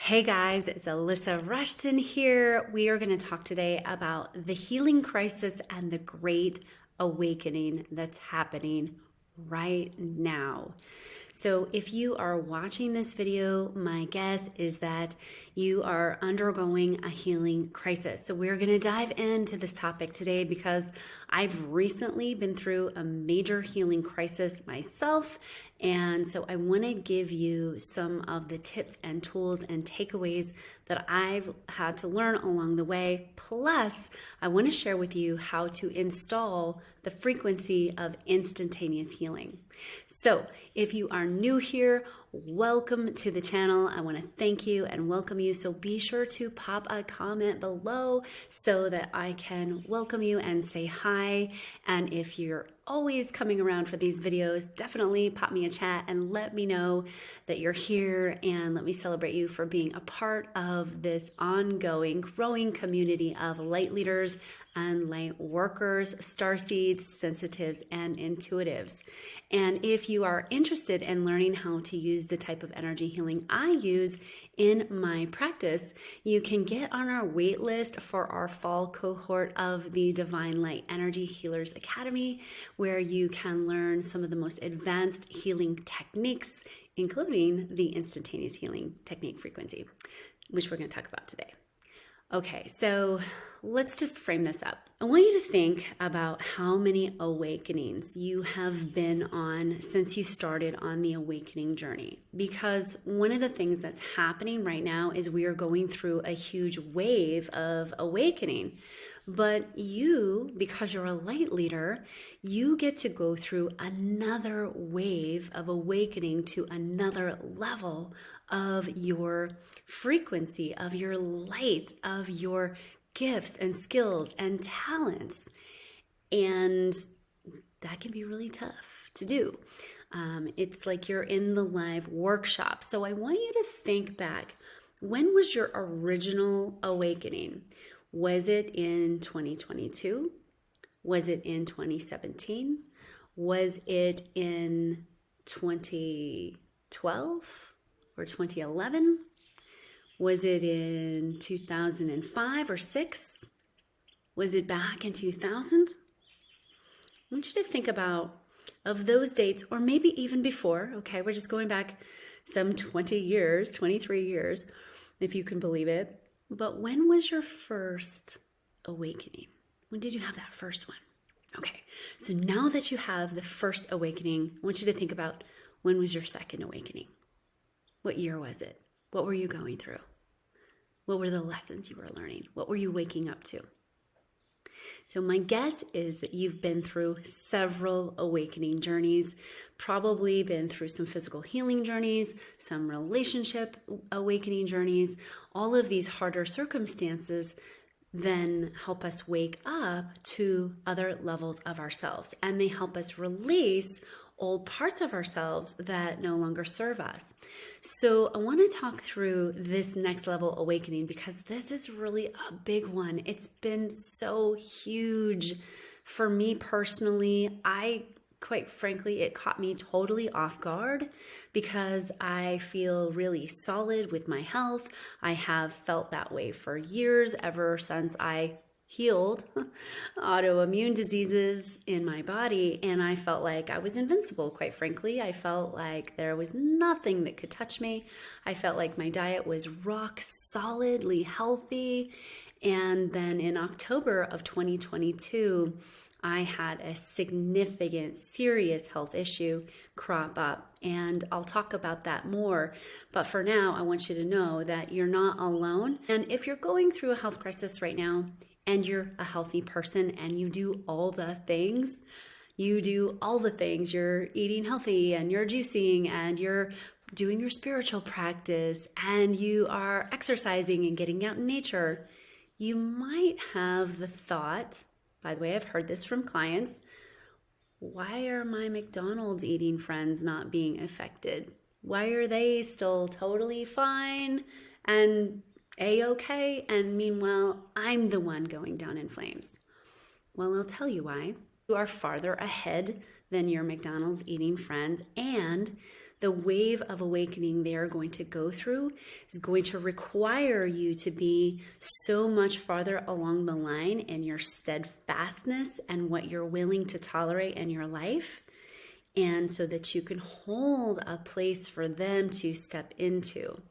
Hey guys, it's Alysa Rushton here. We are going to talk today about the healing crisis and the great awakening that's happening right now. So if you are watching this video, my guess is that you are undergoing a healing crisis. So we're going to dive into this topic today because I've recently been through a major healing crisis myself. And so I want to give you some of the tips and tools and takeaways that I've had to learn along the way. Plus, I want to share with you how to install the frequency of instantaneous healing. So if you are new here, welcome to the channel. I want to thank you and welcome you. So be sure to pop a comment below so that I can welcome you and say hi. And if you're always coming around for these videos, definitely pop me a chat and let me know that you're here, and let me celebrate you for being a part of this ongoing, growing community of light leaders and light workers, starseeds, sensitives, and intuitives. And if you are interested in learning how to use the type of energy healing I use in my practice, you can get on our wait list for our fall cohort of the Divine Light Energy Healers Academy, where you can learn some of the most advanced healing techniques, including the instantaneous healing technique frequency, which we're going to talk about today. Okay, so let's just frame this up. I want you to think about how many awakenings you have been on since you started on the awakening journey. Because one of the things that's happening right now is we are going through a huge wave of awakening. But you, because you're a light leader, you get to go through another wave of awakening to another level of your frequency, of your light, of your gifts and skills and talents. And that can be really tough to do. It's like you're in the live workshop. So I want you to think back. When was your original awakening? Was it in 2022? Was it in 2017? Was it in 2012 or 2011? Was it in 2005 or 6? Was it back in 2000? I want you to think about of those dates, or maybe even before. Okay, we're just going back some 20 years, 23 years, if you can believe it. But when was your first awakening? When did you have that first one? Okay, so now that you have the first awakening, I want you to think about, when was your second awakening? What year was it? What were you going through? What were the lessons you were learning? What were you waking up to? So my guess is that you've been through several awakening journeys, probably been through some physical healing journeys, some relationship awakening journeys. All of these harder circumstances then help us wake up to other levels of ourselves, and they help us release old parts of ourselves that no longer serve us. So I want to talk through this next level awakening because this is really a big one. It's been so huge for me personally. Quite frankly, it caught me totally off guard because I feel really solid with my health. I have felt that way for years, ever since I healed autoimmune diseases in my body, and I felt like I was invincible, quite frankly. I felt like there was nothing that could touch me. I felt like my diet was rock solidly healthy. And then in October of 2022, I had a significant, serious health issue crop up, and I'll talk about that more. But for now, I want you to know that you're not alone. And if you're going through a health crisis right now, and you're a healthy person and you do all the things, you're eating healthy and you're juicing and you're doing your spiritual practice and you are exercising and getting out in nature, you might have the thought, by the way, I've heard this from clients, why are my McDonald's eating friends not being affected? Why are they still totally fine and A-okay, and meanwhile, I'm the one going down in flames? Well, I'll tell you why. You are farther ahead than your McDonald's eating friends, and The wave of awakening they are going to go through is going to require you to be so much farther along the line in your steadfastness and what you're willing to tolerate in your life, and so that you can hold a place for them to step into,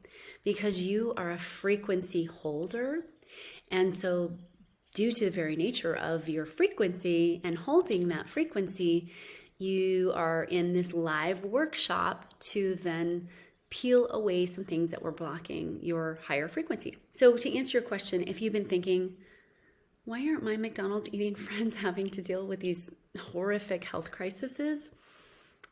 because you are a frequency holder. And so due to the very nature of your frequency and holding that frequency, you are in this live workshop to then peel away some things that were blocking your higher frequency. So to answer your question, if you've been thinking, why aren't my McDonald's eating friends having to deal with these horrific health crises?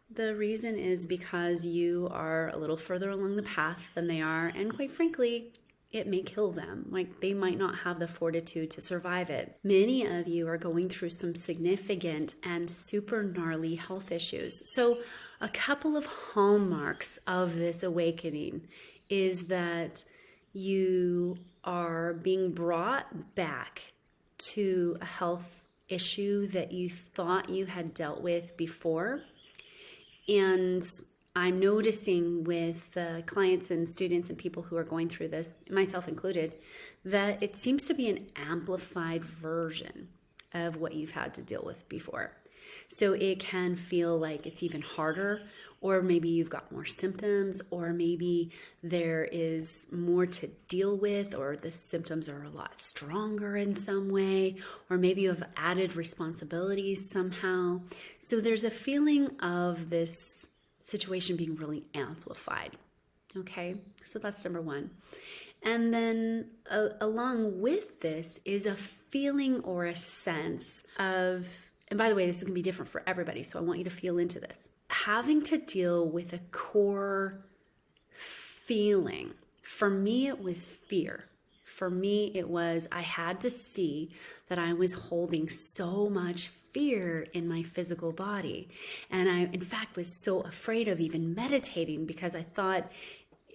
The reason is because you are a little further along the path than they are, and quite frankly, it may kill them. Like, they might not have the fortitude to survive it. Many of you are going through some significant and super gnarly health issues. So a couple of hallmarks of this awakening is that you are being brought back to a health issue that you thought you had dealt with before. And I'm noticing with clients and students and people who are going through this, myself included, that it seems to be an amplified version of what you've had to deal with before. So it can feel like it's even harder, or maybe you've got more symptoms, or maybe there is more to deal with, or the symptoms are a lot stronger in some way, or maybe you have added responsibilities somehow. So there's a feeling of this situation being really amplified. Okay, so that's number one. And then along with this is a feeling or a sense of, and by the way, this is going to be different for everybody, so I want you to feel into this, having to deal with a core feeling. For me, it was fear. For me, it was, I had to see that I was holding so much fear in my physical body. And I, in fact, was so afraid of even meditating, because I thought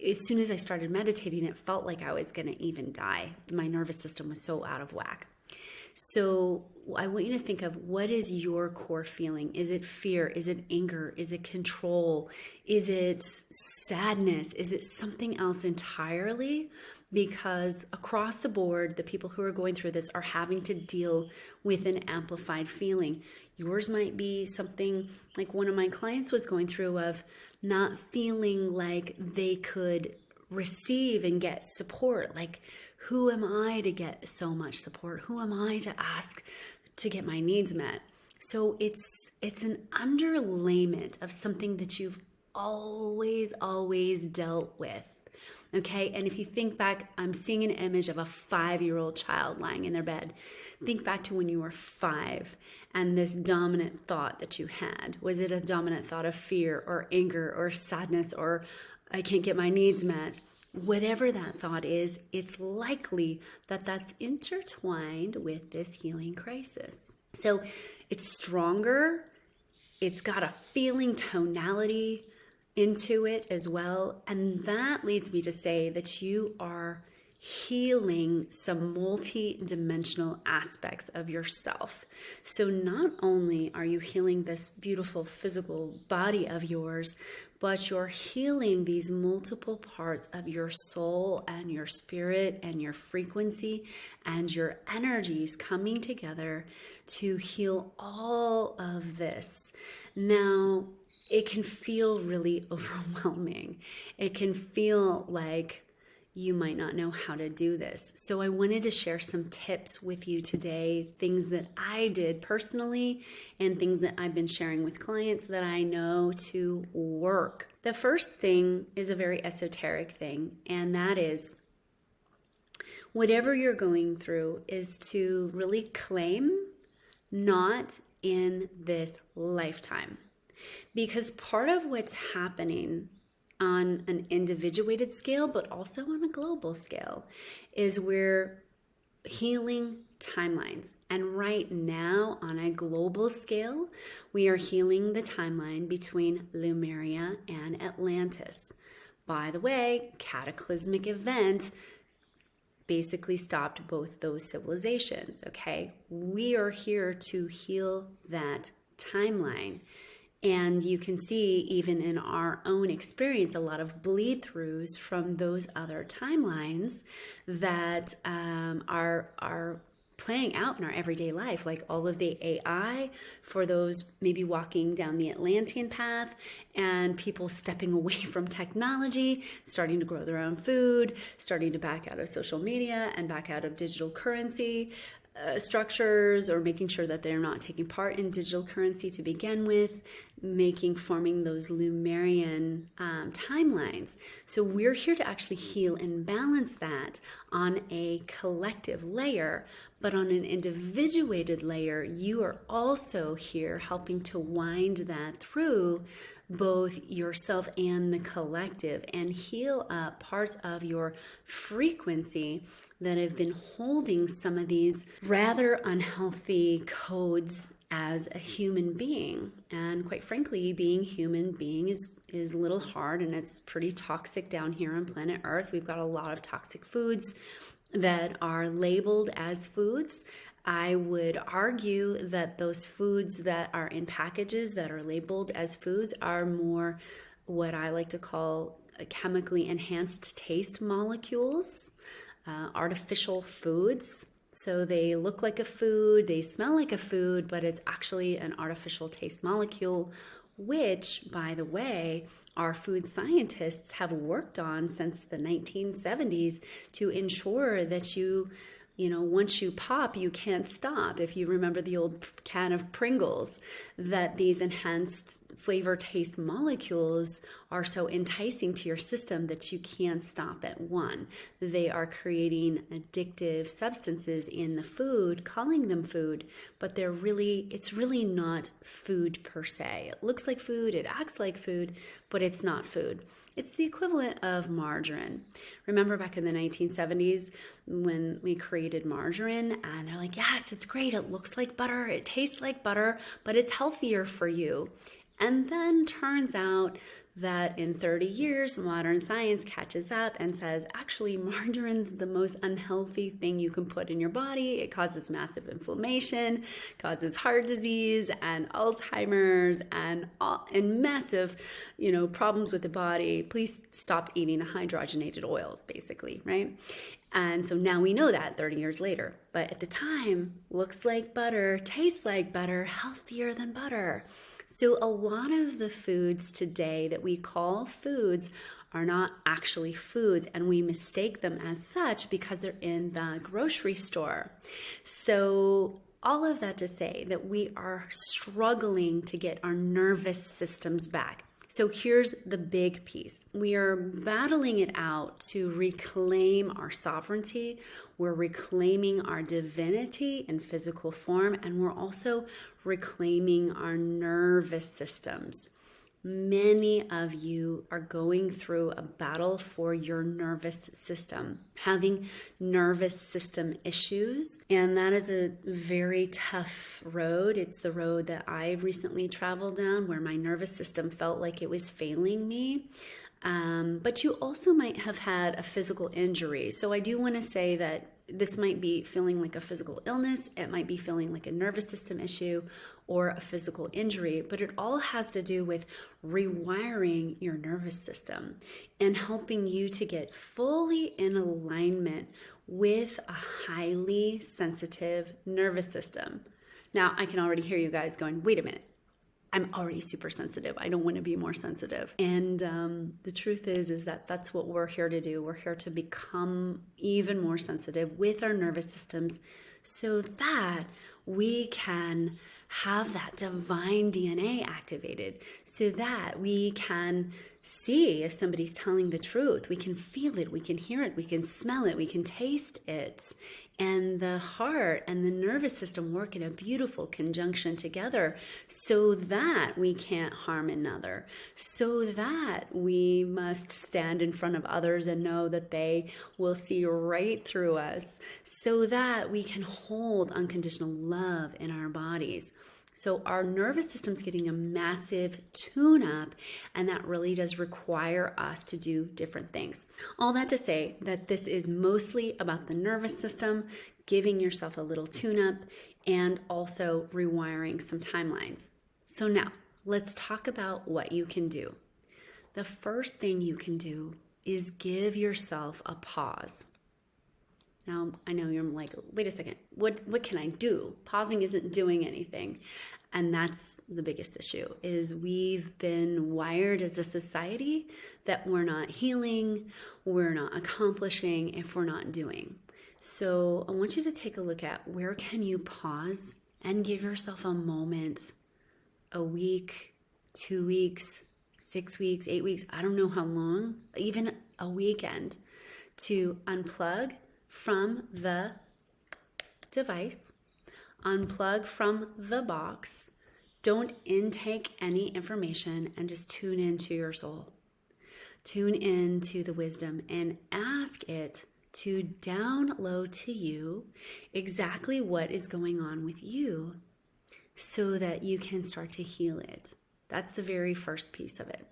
as soon as I started meditating, it felt like I was going to even die. My nervous system was so out of whack. So I want you to think of, what is your core feeling? Is it fear? Is it anger? Is it control? Is it sadness? Is it something else entirely? Because across the board, the people who are going through this are having to deal with an amplified feeling. Yours might be something like one of my clients was going through, of not feeling like they could receive and get support. Like, who am I to get so much support? Who am I to ask to get my needs met? So it's an underlayment of something that you've always dealt with. Okay, and if you think back, I'm seeing an image of a 5-year-old child lying in their bed. Think back to when you were 5 and this dominant thought that you had. Was it a dominant thought of fear or anger or sadness or I can't get my needs met? Whatever that thought is, it's likely that that's intertwined with this healing crisis. So it's stronger. It's got a feeling tonality into it as well. And that leads me to say that you are healing some multi-dimensional aspects of yourself. So not only are you healing this beautiful physical body of yours, but you're healing these multiple parts of your soul and your spirit and your frequency and your energies coming together to heal all of this. Now, it can feel really overwhelming. It can feel like you might not know how to do this. So I wanted to share some tips with you today, things that I did personally and things that I've been sharing with clients that I know to work. The first thing is a very esoteric thing, and that is, whatever you're going through is to really claim not in this lifetime. Because part of what's happening on an individuated scale, but also on a global scale, is we're healing timelines. And right now, on a global scale, we are healing the timeline between Lemuria and Atlantis. By the way, cataclysmic event basically stopped both those civilizations, okay? We are here to heal that timeline. And you can see, even in our own experience, a lot of bleed throughs from those other timelines that are playing out in our everyday life, like all of the AI for those maybe walking down the Atlantean path, and people stepping away from technology, starting to grow their own food, starting to back out of social media and back out of digital currency structures, or making sure that they're not taking part in digital currency to begin with, forming those Lumerian timelines. So we're here to actually heal and balance that on a collective layer, but on an individuated layer, you are also here helping to wind that through both yourself and the collective, and heal up parts of your frequency that have been holding some of these rather unhealthy codes as a human being. And quite frankly, being human being is a little hard, and it's pretty toxic down here on planet Earth. We've got a lot of toxic foods that are labeled as foods. I would argue that those foods that are in packages that are labeled as foods are more what I like to call chemically enhanced taste molecules, artificial foods. So they look like a food, they smell like a food, but it's actually an artificial taste molecule, which, by the way, our food scientists have worked on since the 1970s to ensure that once you pop, you can't stop. If you remember the old can of Pringles, that these enhanced flavor taste molecules are so enticing to your system that you can't stop at one. They are creating addictive substances in the food, calling them food, but it's really not food per se. It looks like food, it acts like food, but it's not food. It's the equivalent of margarine. Remember back in the 1970s when we created margarine, and they're like, yes, it's great. It looks like butter. It tastes like butter, but it's healthier for you. And then turns out that in 30 years, modern science catches up and says, actually, margarine's the most unhealthy thing you can put in your body. It causes massive inflammation, causes heart disease and Alzheimer's and massive, problems with the body. Please stop eating the hydrogenated oils, basically, right? And so now we know that 30 years later. But at the time, looks like butter, tastes like butter, healthier than butter. So a lot of the foods today that we call foods are not actually foods, and we mistake them as such because they're in the grocery store. So all of that to say that we are struggling to get our nervous systems back. So here's the big piece. We are battling it out to reclaim our sovereignty. We're reclaiming our divinity in physical form, and we're also reclaiming our nervous systems. Many of you are going through a battle for your nervous system, having nervous system issues, and that is a very tough road. It's the road that I recently traveled down where my nervous system felt like it was failing me. But you also might have had a physical injury. So I do want to say that this might be feeling like a physical illness, it might be feeling like a nervous system issue or a physical injury, but it all has to do with rewiring your nervous system and helping you to get fully in alignment with a highly sensitive nervous system. Now, I can already hear you guys going, wait a minute. I'm already super sensitive. I don't want to be more sensitive. And the truth is that that's what we're here to do. We're here to become even more sensitive with our nervous systems so that we can have that divine DNA activated, so that we can see if somebody's telling the truth. We can feel it, we can hear it, we can smell it, we can taste it. And the heart and the nervous system work in a beautiful conjunction together so that we can't harm another, so that we must stand in front of others and know that they will see right through us, so that we can hold unconditional love in our bodies. So our nervous system's getting a massive tune-up, and that really does require us to do different things. All that to say that this is mostly about the nervous system, giving yourself a little tune-up, and also rewiring some timelines. So now, let's talk about what you can do. The first thing you can do is give yourself a pause. Now, I know you're like, wait a second, what can I do? Pausing isn't doing anything. And that's the biggest issue, is we've been wired as a society that we're not healing, we're not accomplishing if we're not doing. So I want you to take a look at where can you pause and give yourself a moment, a week, 2 weeks, 6 weeks, 8 weeks, I don't know how long, even a weekend, to unplug from the device, unplug from the box, don't intake any information, and just tune into your soul. Tune into the wisdom and ask it to download to you exactly what is going on with you so that you can start to heal it. That's the very first piece of it.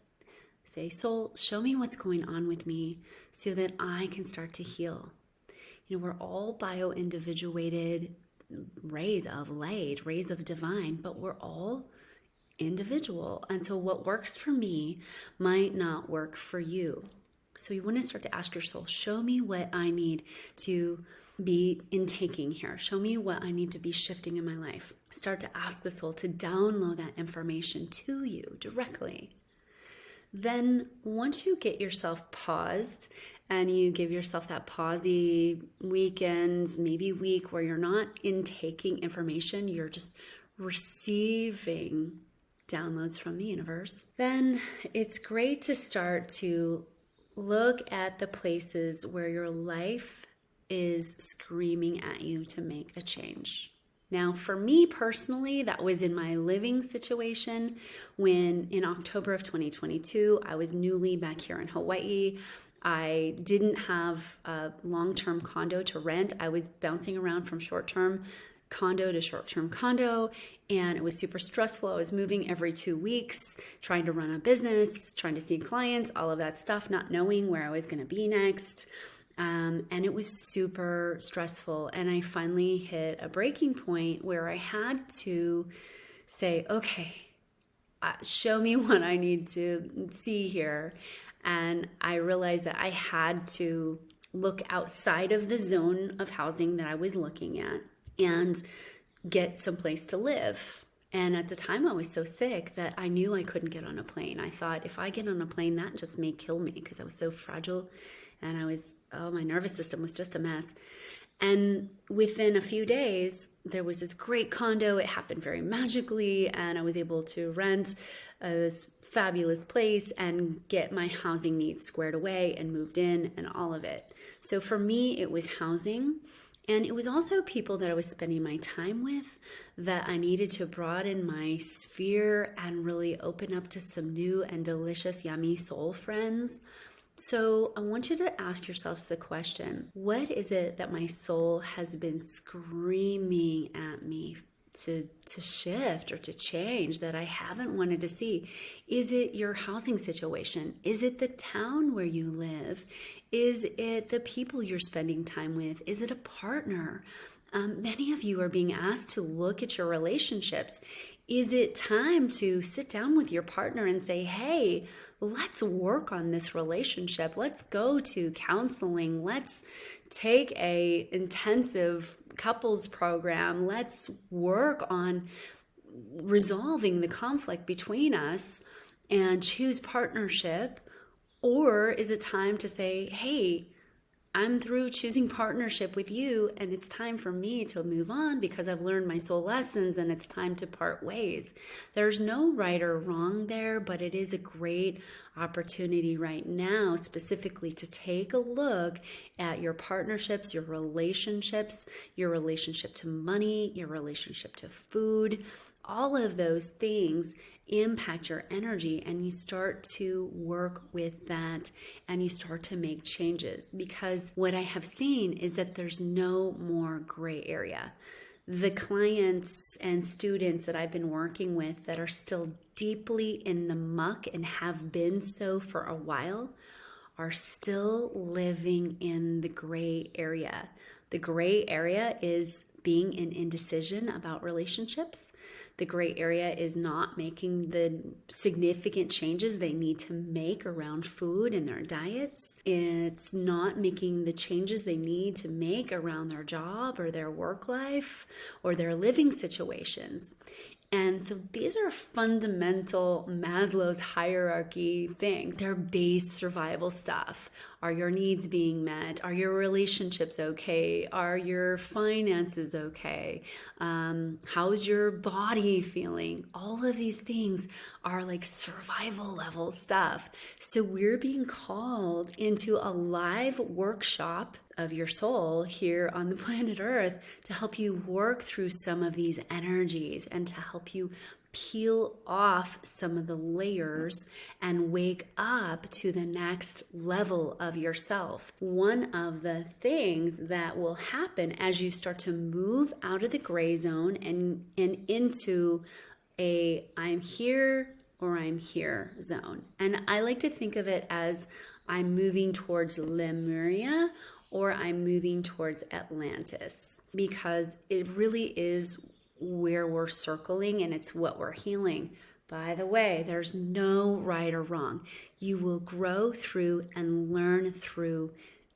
Say, soul, show me what's going on with me so that I can start to heal. We're all bio-individuated rays of light, rays of divine, but we're all individual. And so what works for me might not work for you. So you want to start to ask your soul, show me what I need to be intaking here. Show me what I need to be shifting in my life. Start to ask the soul to download that information to you directly. Then once you get yourself paused and you give yourself that pausey weekend, maybe week, where you're not intaking information, you're just receiving downloads from the universe, then it's great to start to look at the places where your life is screaming at you to make a change. Now, for me personally, that was in my living situation when in October of 2022, I was newly back here in Hawaii. I didn't have a long-term condo to rent. I was bouncing around from short-term condo to short-term condo, and it was super stressful. I was moving every 2 weeks, trying to run a business, trying to see clients, all of that stuff, not knowing where I was going to be next. And it was super stressful. And I finally hit a breaking point where I had to say, okay, show me what I need to see here. And I realized that I had to look outside of the zone of housing that I was looking at and get someplace to live. And at the time I was so sick that I knew I couldn't get on a plane. I thought if I get on a plane, that just may kill me because I was so fragile and my nervous system was just a mess. And within a few days, there was this great condo. It happened very magically, and I was able to rent this fabulous place and get my housing needs squared away and moved in and all of it. So for me, it was housing. And it was also people that I was spending my time with that I needed to broaden my sphere and really open up to some new and delicious, yummy soul friends. So I want you to ask yourselves the question, what is it that my soul has been screaming at me to shift or to change that I haven't wanted to see? Is it your housing situation? Is it the town where you live? Is it the people you're spending time with? Is it a partner? Many of you are being asked to look at your relationships. Is it time to sit down with your partner and say, hey, let's work on this relationship. Let's go to counseling. Let's take a intensive couples program. Let's work on resolving the conflict between us and choose partnership. Or is it time to say, hey, I'm through choosing partnership with you and it's time for me to move on because I've learned my soul lessons and it's time to part ways. There's no right or wrong there, but it is a great opportunity right now specifically to take a look at your partnerships, your relationship to money, your relationship to food. All of those things impact your energy, and you start to work with that and you start to make changes, because what I have seen is that there's no more gray area. The clients and students that I've been working with that are still deeply in the muck and have been so for a while are still living in the gray area. The gray area is being in indecision about relationships. The gray area is not making the significant changes they need to make around food and their diets. It's not making the changes they need to make around their job or their work life or their living situations. And so these are fundamental Maslow's hierarchy things. They're base survival stuff. Are your needs being met? Are your relationships okay? Are your finances okay? How's your body feeling? All of these things are like survival level stuff. So we're being called into a live workshop of your soul here on the planet Earth to help you work through some of these energies and to help you peel off some of the layers and wake up to the next level of yourself. One of the things that will happen as you start to move out of the gray zone and into a I'm here or I'm here zone. And I like to think of it as I'm moving towards Lemuria or I'm moving towards Atlantis, because it really is where we're circling and it's what we're healing. By the way, there's no right or wrong. You will grow through and learn through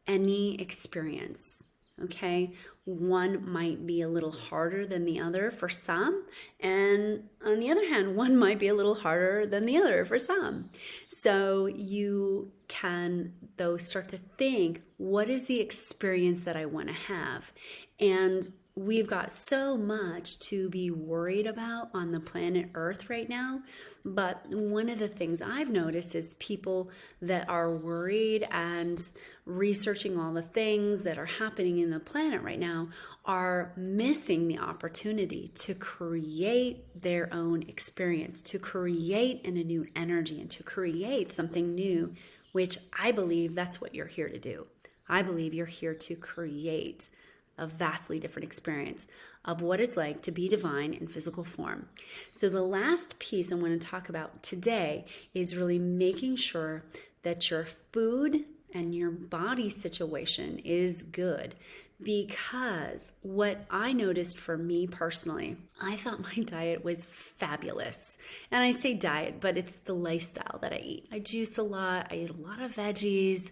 any experience. Okay, one might be a little harder than the other for some, and on the other hand, one might be a little harder than the other for some. So you can, though, start to think, what is the experience that I want to have? And we've got so much to be worried about on the planet Earth right now. But one of the things I've noticed is people that are worried and researching all the things that are happening in the planet right now are missing the opportunity to create their own experience, to create in a new energy and to create something new, which I believe that's what you're here to do. I believe you're here to create a vastly different experience of what it's like to be divine in physical form. So the last piece I want to talk about today is really making sure that your food and your body situation is good. Because what I noticed for me personally, I thought my diet was fabulous. And I say diet, but it's the lifestyle that I eat. I juice a lot. I eat a lot of veggies.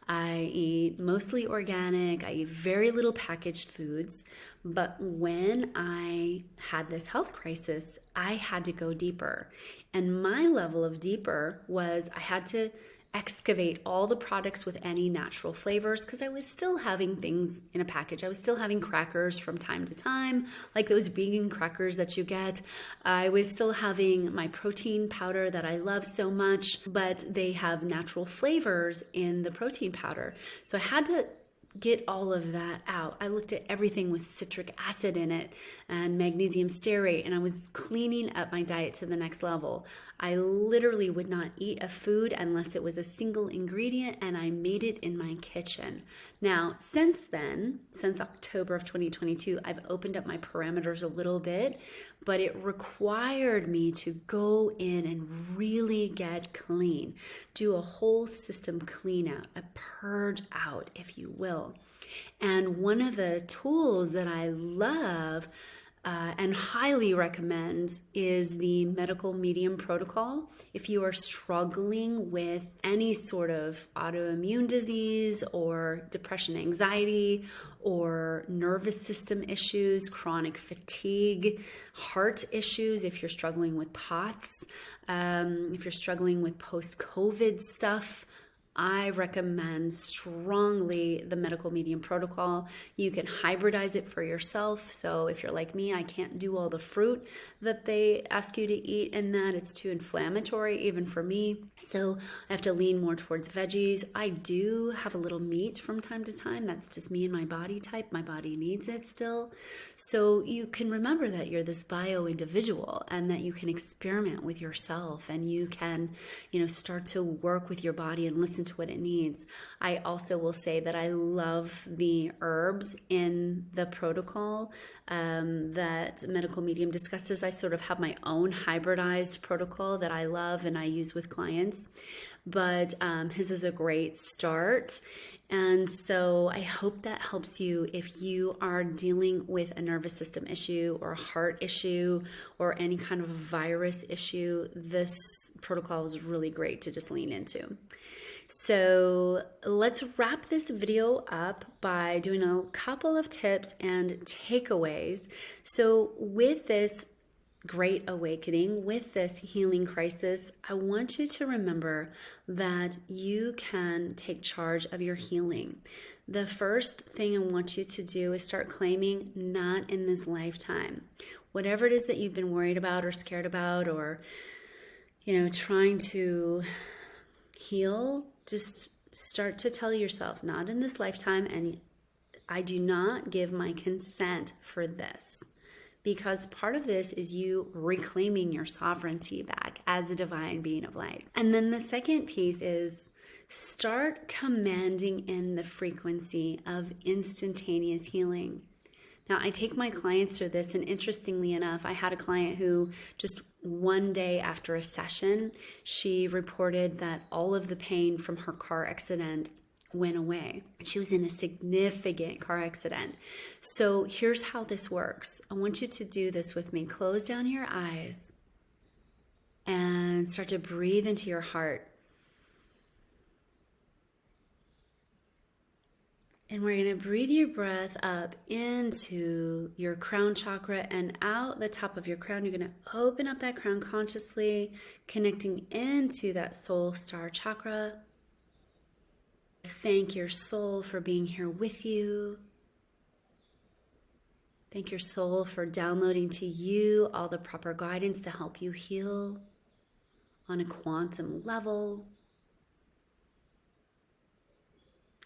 I eat mostly organic. I eat very little packaged foods. But when I had this health crisis, I had to go deeper. And my level of deeper was I had to excavate all the products with any natural flavors, because I was still having things in a package. I was still having crackers from time to time, like those vegan crackers that you get. I was still having my protein powder that I love so much, but they have natural flavors in the protein powder. So I had to get all of that out. I looked at everything with citric acid in it and magnesium stearate, and I was cleaning up my diet to the next level. I literally would not eat a food unless it was a single ingredient, and I made it in my kitchen. Now, since then, since October of 2022, I've opened up my parameters a little bit, but it required me to go in and really get clean, do a whole system clean out, a purge out, if you will. And one of the tools that I love and highly recommend is the medical medium protocol. If you are struggling with any sort of autoimmune disease or depression, anxiety, or nervous system issues, chronic fatigue, heart issues, if you're struggling with POTS, if you're struggling with post-COVID stuff, I recommend strongly the medical medium protocol. You can hybridize it for yourself. So if you're like me, I can't do all the fruit that they ask you to eat, and that it's too inflammatory even for me. So I have to lean more towards veggies. I do have a little meat from time to time. That's just me and my body type. My body needs it still. So you can remember that you're this bio individual and that you can experiment with yourself, and you can, start to work with your body and listen to what it needs. I also will say that I love the herbs in the protocol that Medical Medium discusses. I sort of have my own hybridized protocol that I love and I use with clients, but his is a great start. And so I hope that helps you if you are dealing with a nervous system issue or a heart issue or any kind of a virus issue. This protocol is really great to just lean into. So let's wrap this video up by doing a couple of tips and takeaways. So with this great awakening, with this healing crisis, I want you to remember that you can take charge of your healing. The first thing I want you to do is start claiming not in this lifetime. Whatever it is that you've been worried about or scared about or, trying to heal, just start to tell yourself, not in this lifetime, and I do not give my consent for this. Because part of this is you reclaiming your sovereignty back as a divine being of light. And then the second piece is start commanding in the frequency of instantaneous healing. Now, I take my clients through this, and interestingly enough, I had a client who just one day after a session, she reported that all of the pain from her car accident went away. She was in a significant car accident. So here's how this works. I want you to do this with me. Close down your eyes and start to breathe into your heart. And we're going to breathe your breath up into your crown chakra and out the top of your crown. You're going to open up that crown consciously, connecting into that soul star chakra. Thank your soul for being here with you. Thank your soul for downloading to you all the proper guidance to help you heal on a quantum level.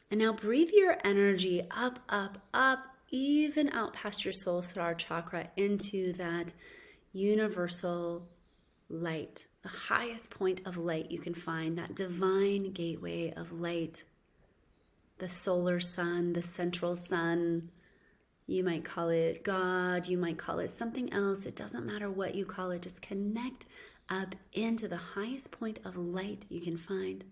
And now breathe your energy up, up, up, even out past your soul star chakra into that universal light, the highest point of light you can find, that divine gateway of light. The solar sun, the central sun, you might call it God, you might call it something else. It doesn't matter what you call it. Just connect up into the highest point of light you can find.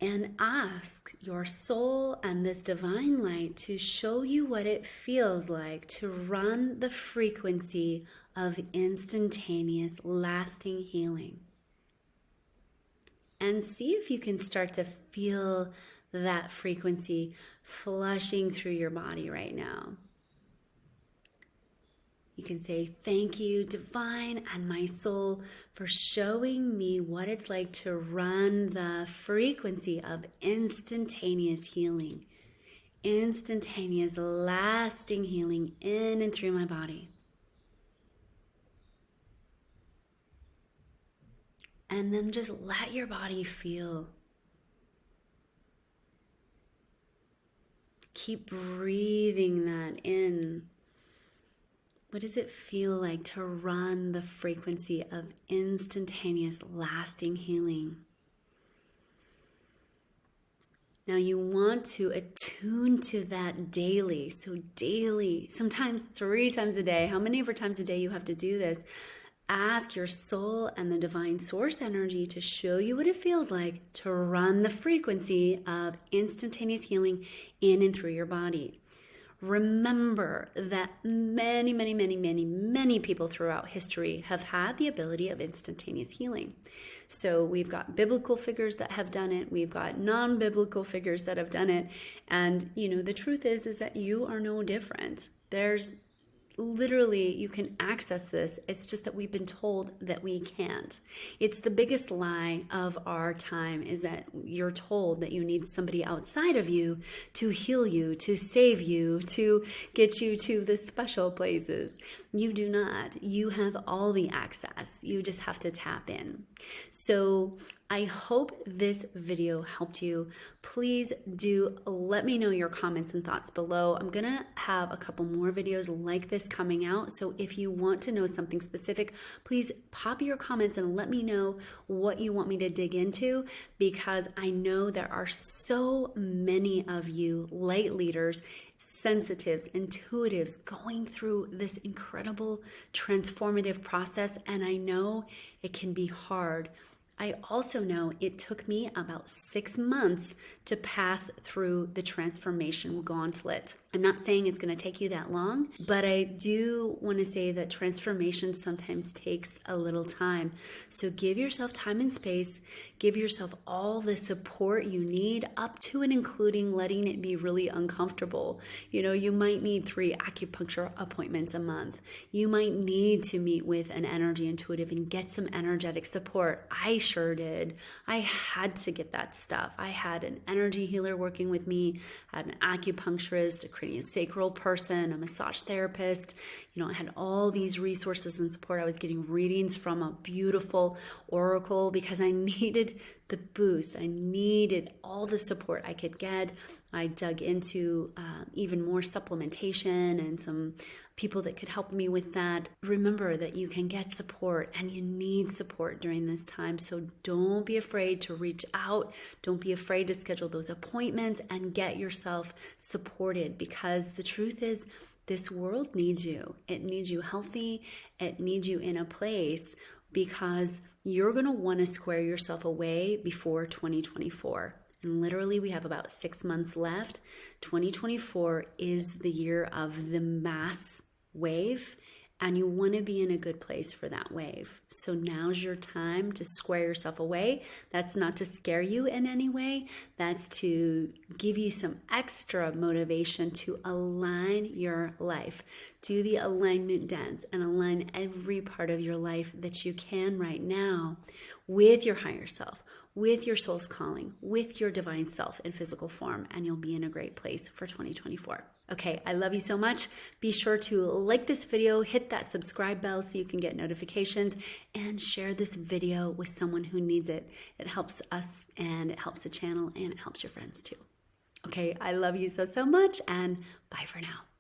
And ask your soul and this divine light to show you what it feels like to run the frequency of instantaneous, lasting healing. And see if you can start to feel that frequency flushing through your body right now. You can say, thank you, divine and my soul, for showing me what it's like to run the frequency of instantaneous healing, instantaneous, lasting healing in and through my body. And then just let your body feel. Keep breathing that in. What does it feel like to run the frequency of instantaneous, lasting healing? Now you want to attune to that daily. So daily, sometimes 3 times a day. How many ever times a day you have to do this? Ask your soul and the divine source energy to show you what it feels like to run the frequency of instantaneous healing in and through your body. Remember that many people throughout history have had the ability of instantaneous healing. So we've got biblical figures that have done it. We've got non-biblical figures that have done it. And, the truth is that you are no different. There's literally, you can access this. It's just that we've been told that we can't. It's the biggest lie of our time, is that you're told that you need somebody outside of you to heal you, to save you, to get you to the special places. You do not. You have all the access. You just have to tap in. So I hope this video helped you. Please do let me know your comments and thoughts below. I'm gonna have a couple more videos like this coming out. So if you want to know something specific, please pop your comments and let me know what you want me to dig into, because I know there are so many of you light leaders, sensitives, intuitives going through this incredible transformative process, and I know it can be hard. I also know it took me about 6 months to pass through the transformation gauntlet. I'm not saying it's going to take you that long, but I do want to say that transformation sometimes takes a little time. So give yourself time and space, give yourself all the support you need, up to and including letting it be really uncomfortable. You know, you might need 3 acupuncture appointments a month. You might need to meet with an energy intuitive and get some energetic support. I sure did. I had to get that stuff. I had an energy healer working with me, I had an acupuncturist, a craniosacral person, a massage therapist. You know, I had all these resources and support. I was getting readings from a beautiful oracle because I needed the boost. I needed all the support I could get. I dug into even more supplementation and some people that could help me with that. Remember that you can get support and you need support during this time. So don't be afraid to reach out. Don't be afraid to schedule those appointments and get yourself supported, because the truth is, this world needs you. It needs you healthy. It needs you in a place, because you're going to want to square yourself away before 2024. And literally, we have about 6 months left. 2024 is the year of the mass wave, and you want to be in a good place for that wave. So now's your time to square yourself away. That's not to scare you in any way. That's to give you some extra motivation to align your life. Do the alignment dance and align every part of your life that you can right now with your higher self, with your soul's calling, with your divine self in physical form, and you'll be in a great place for 2024. Okay, I love you so much. Be sure to like this video, hit that subscribe bell so you can get notifications, and share this video with someone who needs it. It helps us, and it helps the channel, and it helps your friends too. Okay, I love you so much, and bye for now.